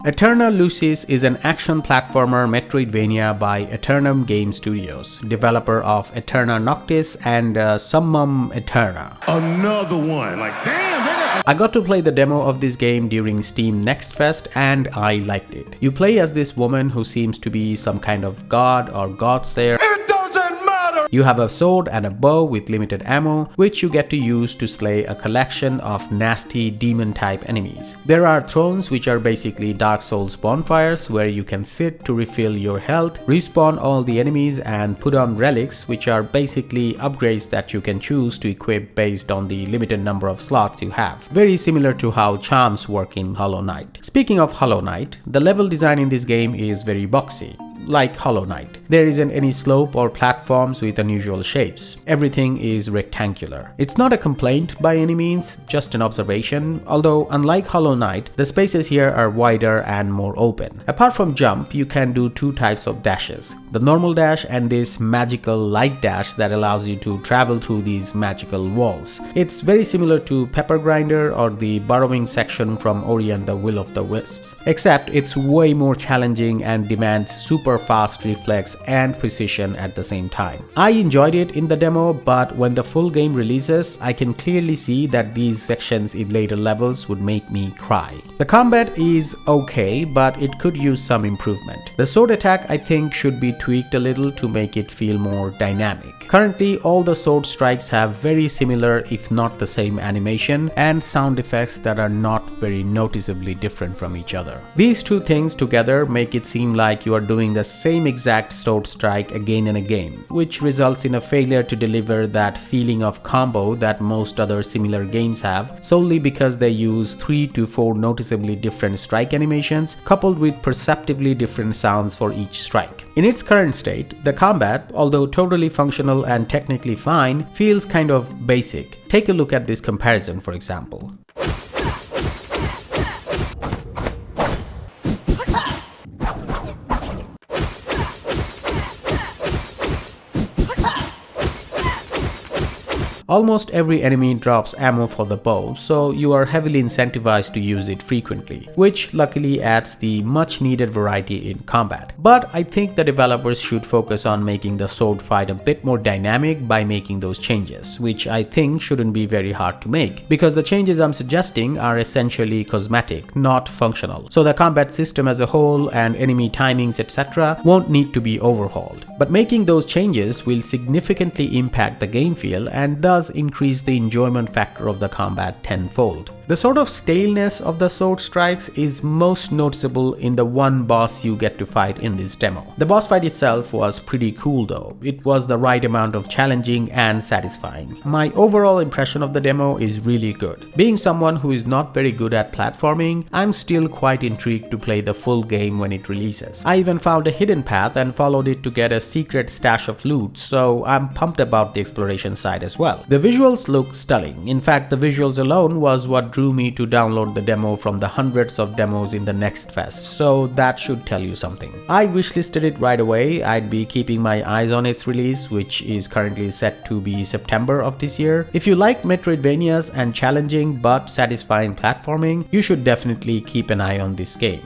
Aeterna Lucis is an action platformer Metroidvania by Aeternum Game Studios, developer of Aeterna Noctis and Summum Aeterna. Another one, like damn, nigga. I got to play the demo of this game during Steam Next Fest and I liked it. You play as this woman who seems to be some kind of god or godslayer. You have a sword and a bow with limited ammo, which you get to use to slay a collection of nasty demon-type enemies. There are thrones, which are basically Dark Souls bonfires, where you can sit to refill your health, respawn all the enemies, and put on relics, which are basically upgrades that you can choose to equip based on the limited number of slots you have. Very similar to how charms work in Hollow Knight. Speaking of Hollow Knight, the level design in this game is very boxy. Like Hollow Knight. There isn't any slope or platforms with unusual shapes. Everything is rectangular. It's not a complaint by any means, just an observation, although unlike Hollow Knight, the spaces here are wider and more open. Apart from jump, you can do two types of dashes. The normal dash and this magical light dash that allows you to travel through these magical walls. It's very similar to Pepper Grinder or the burrowing section from Ori and the Will of the Wisps, except it's way more challenging and demands super fast reflex and precision at the same time. I enjoyed it in the demo, but when the full game releases, I can clearly see that these sections in later levels would make me cry. The combat is okay, but it could use some improvement. The sword attack I think should be tweaked a little to make it feel more dynamic. Currently, all the sword strikes have very similar, if not the same animation and sound effects that are not very noticeably different from each other. These two things together make it seem like you are doing the same exact sword strike again and again, which results in a failure to deliver that feeling of combo that most other similar games have, solely because they use 3 to 4 noticeably different strike animations coupled with perceptibly different sounds for each strike. In its current state, the combat, although totally functional and technically fine, feels kind of basic. Take a look at this comparison, for example. Almost every enemy drops ammo for the bow, so you are heavily incentivized to use it frequently, which luckily adds the much needed variety in combat. But I think the developers should focus on making the sword fight a bit more dynamic by making those changes, which I think shouldn't be very hard to make, because the changes I'm suggesting are essentially cosmetic, not functional. So the combat system as a whole and enemy timings etc. won't need to be overhauled. But making those changes will significantly impact the game feel and thus increase the enjoyment factor of the combat tenfold. The sort of staleness of the sword strikes is most noticeable in the one boss you get to fight in this demo. The boss fight itself was pretty cool though. It was the right amount of challenging and satisfying. My overall impression of the demo is really good. Being someone who is not very good at platforming, I'm still quite intrigued to play the full game when it releases. I even found a hidden path and followed it to get a secret stash of loot, so I'm pumped about the exploration side as well. The visuals look stunning. In fact, the visuals alone was what drew me to download the demo from the hundreds of demos in the Next Fest, so that should tell you something. I wishlisted it right away. I'd be keeping my eyes on its release, which is currently set to be September of this year. If you like Metroidvanias and challenging but satisfying platforming, you should definitely keep an eye on this game.